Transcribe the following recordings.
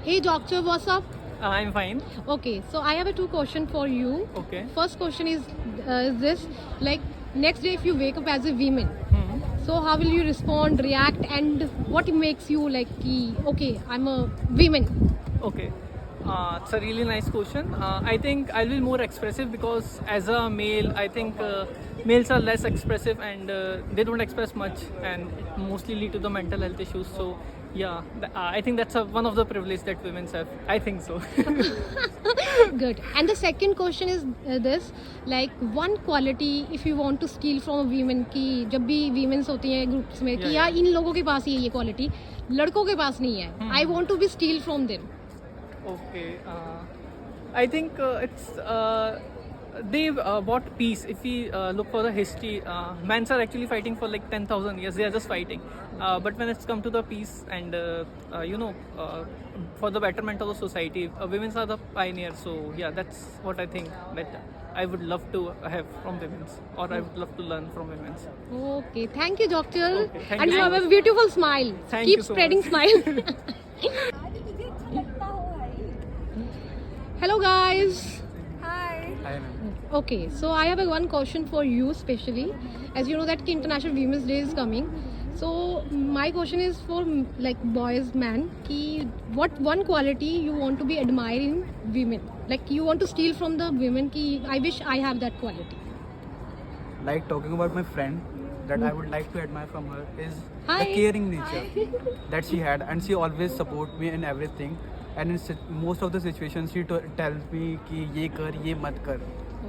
Hey doctor, what's up? I'm fine. Okay, so I have a two question for you. Okay. First question is this, like next day if you wake up as a woman, Hmm. so how will you respond, react, and what makes you like, okay, I'm a woman? Okay. It's a really nice question. I think I'll be more expressive because as a male, I think males are less expressive and they don't express much, and it mostly lead to the mental health issues. So yeah, I think that's one of the privilege that women have. I think so. Good. And the second question is this, like one quality if you want to steal from a woman की जब भी women's होती हैं groups में कि Yeah, यार इन लोगों के पास ही है ये quality, लड़कों के पास नहीं है. I want to be steal from them. Okay. I think it's they bought peace. If we look for the history, men are actually fighting for like 10,000 years. They are just fighting. But when it's come to the peace and for the betterment of the society, women are the pioneers. So yeah, that's what I think that I would love to have from women's, or I would love to learn from women's. Okay, thank you, doctor. Okay, thank And you you so have a much. beautiful smile. Thank Keep you so spreading much. smile. Hello, guys. Hi. Okay, so I have a one question for you, especially as you know that International Women's Day is coming. So my question is for like boys, man. Ki what one quality you want to be admired in women? Like you want to steal from the women. Ki I wish I have that quality. Like talking about my friend, that I would like to admire from her is Hi. the caring nature that she had, and she always support me in everything. And in most of the situations she tells me कि ये कर ये मत कर,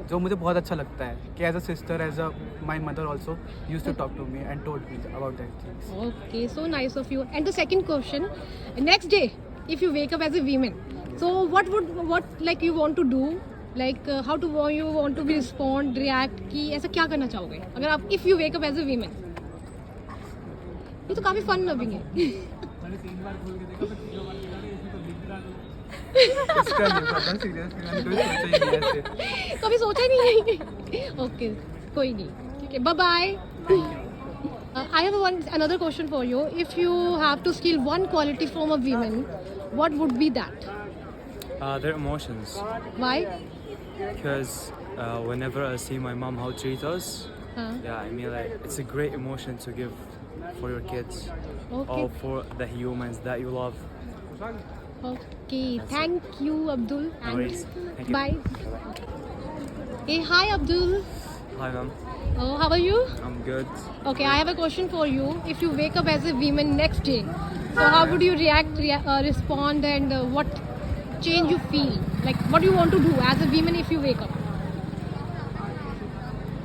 जो मुझे बहुत अच्छा लगता है कि as a sister, as a my mother also used to talk to me and told me about that things. Okay, so nice of you. And the second question, next day, if you wake up as a woman, so what like you want to do? Like how to you want to be respond, react कि ऐसा क्या करना चाहोगे? अगर आप if you wake up as a woman, ये तो काफी fun loving है. इसका नहीं पता seriously, मैंने कभी सोचा ही नहीं ऐसे. कभी सोचा ही नहीं. Okay, कोई नहीं. ठीक है, bye bye. I have another question for you. If you have to steal one quality from a woman, what would be that? Their emotions. Why? Because whenever I see my mom how treat us, Huh? I mean like it's a great emotion to give for your kids Okay. or for the humans that you love. Okay, thank you, Abdul. No worries. Thank you. Bye. Hey, hi, Abdul. Hi ma'am, Oh, how are you? I'm good. Okay, I have a question for you. If you wake up as a woman next day, so how would you react, respond, and what change you feel? Like, what do you want to do as a woman if you wake up?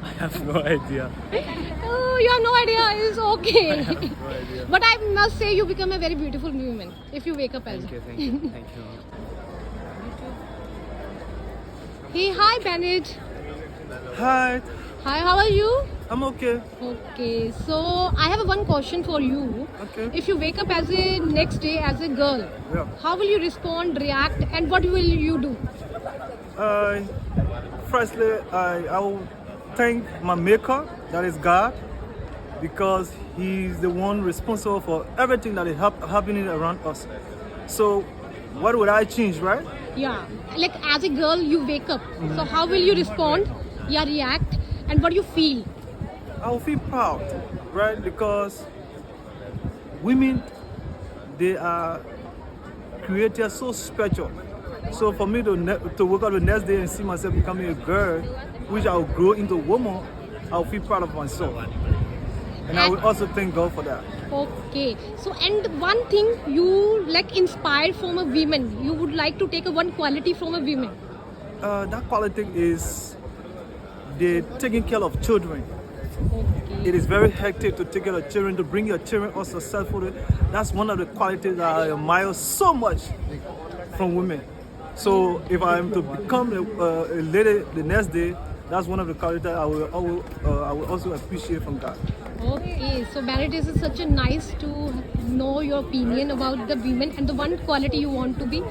I have no idea. Oh, you have no idea. It's okay. No idea. But I must say, you become a very beautiful woman if you wake up as. Thank you, thank you, thank you. Hey, hi, Bennett. Hi, Hi, how are you? I'm okay. Okay, so I have one question for you. Okay. If you wake up as a next day as a girl, Yeah. how will you respond, react, and what will you do? Firstly, I will thank my maker, that is God, because He's the one responsible for everything that is happening around us. So, what would I change, right? Yeah, like as a girl, you wake up. So how will you respond? Yeah, react, and what do you feel? I will feel proud, right? Because women, they are created so special. So for me to wake up the next day and see myself becoming a girl, which I will grow into a woman, I will feel proud of myself. And I will also thank God for that. Okay, so and one thing you like inspired from a woman, you would like to take a one quality from a woman. That quality is the taking care of children. Okay. It is very hectic to take care of children, to bring your children up successfully. That's one of the qualities that I admire so much from women. So if I am to become a lady the next day, that's one of the qualities I will also appreciate from God. Okay, so Barrett, this is such a nice to know your opinion about the women, and the one quality you want to be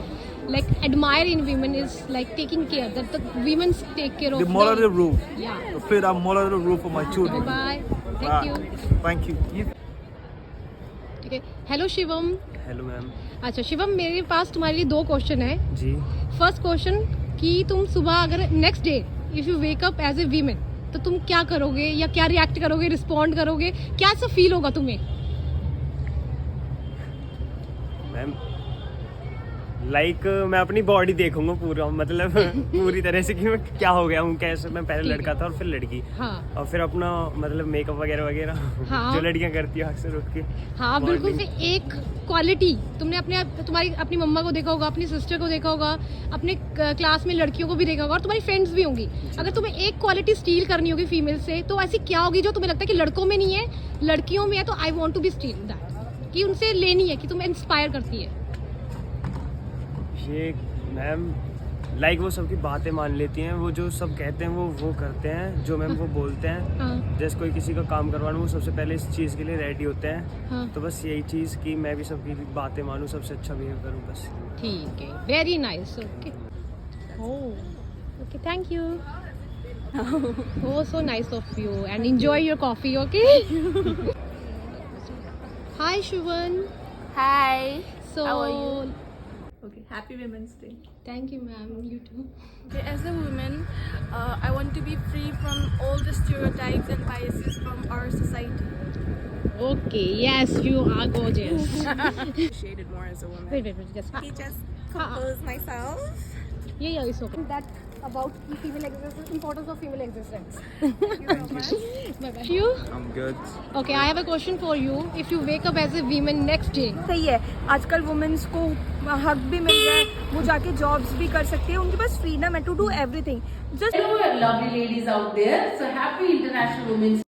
like admire in women is like taking care, that the women take care of The motherly role. Yeah. To play that motherly role for my children. Bye bye. Thank Bye. you. Thank you. Okay. Hello Shivam. Hello ma'am. अच्छा शिवम, मेरे पास तुम्हारे लिए 2 question है। जी। First question कि तुम सुबह अगर next day if you wake up as a women तो तुम क्या करोगे या क्या रिएक्ट करोगे, रिस्पॉन्ड करोगे, क्या सा फील होगा तुम्हें? मैम मैं अपनी बॉडी देखूंगा पूरा, मतलब पूरी तरह से कि मैं क्या हो गया हूँ, कैसे मैं पहले लड़का था और फिर लड़की। हाँ और फिर अपना मतलब मेकअप वगैरह वगैरह हाँ। जो लड़कियां करती है अक्सर उठ के। हाँ बिल्कुल। फिर एक क्वालिटी तुमने अपनी मम्मा को देखा होगा, अपनी सिस्टर को देखा होगा, अपने क्लास में लड़कियों को भी देखा होगा और तुम्हारी फ्रेंड्स भी होंगी। अगर तुम्हें एक क्वालिटी स्टील करनी होगी फीमेल से तो ऐसी क्या होगी जो तुम्हें लगता है कि लड़कों में नहीं है, लड़कियों में है, तो I want to be steal that, कि उनसे लेनी है, कि तुम्हें इंस्पायर करती है? ये मैम वो सबकी बातें मान लेती हैं, वो जो सब कहते हैं वो करते हैं, जो मैम वो बोलते हैं। हाँ जैसे कोई किसी का काम करवाना, वो सबसे पहले इस चीज़ के लिए रेडी होते हैं। हाँ। तो बस यही चीज़ कि मैं भी सबकी बातें मानूं, सबसे अच्छा बिहेव करूं बस। ठीक है, very nice. Okay okay, thank you. Oh, so nice of you and enjoy your coffee, okay? Hi Shubhan. Hi. So How are you? Okay, happy Women's Day. Thank you ma'am, you too. Okay, as a woman, I want to be free from all the stereotypes and biases from our society. Okay, yes, you are gorgeous. Appreciated more as a woman. Wait, just Okay, just compose myself. yeah, it's okay. That about female existence, importance of female existence. Thank you so much. Bye-bye. You? I'm good. Okay, I have a question for you. If you wake up as a woman next day, सही है, आजकल women's को हक भी मिल रहा है, वो जाके जॉब्स भी कर सकती है, उनके पास फ्रीडम है to do everything. Just Hello, lovely ladies out there. So happy International Women's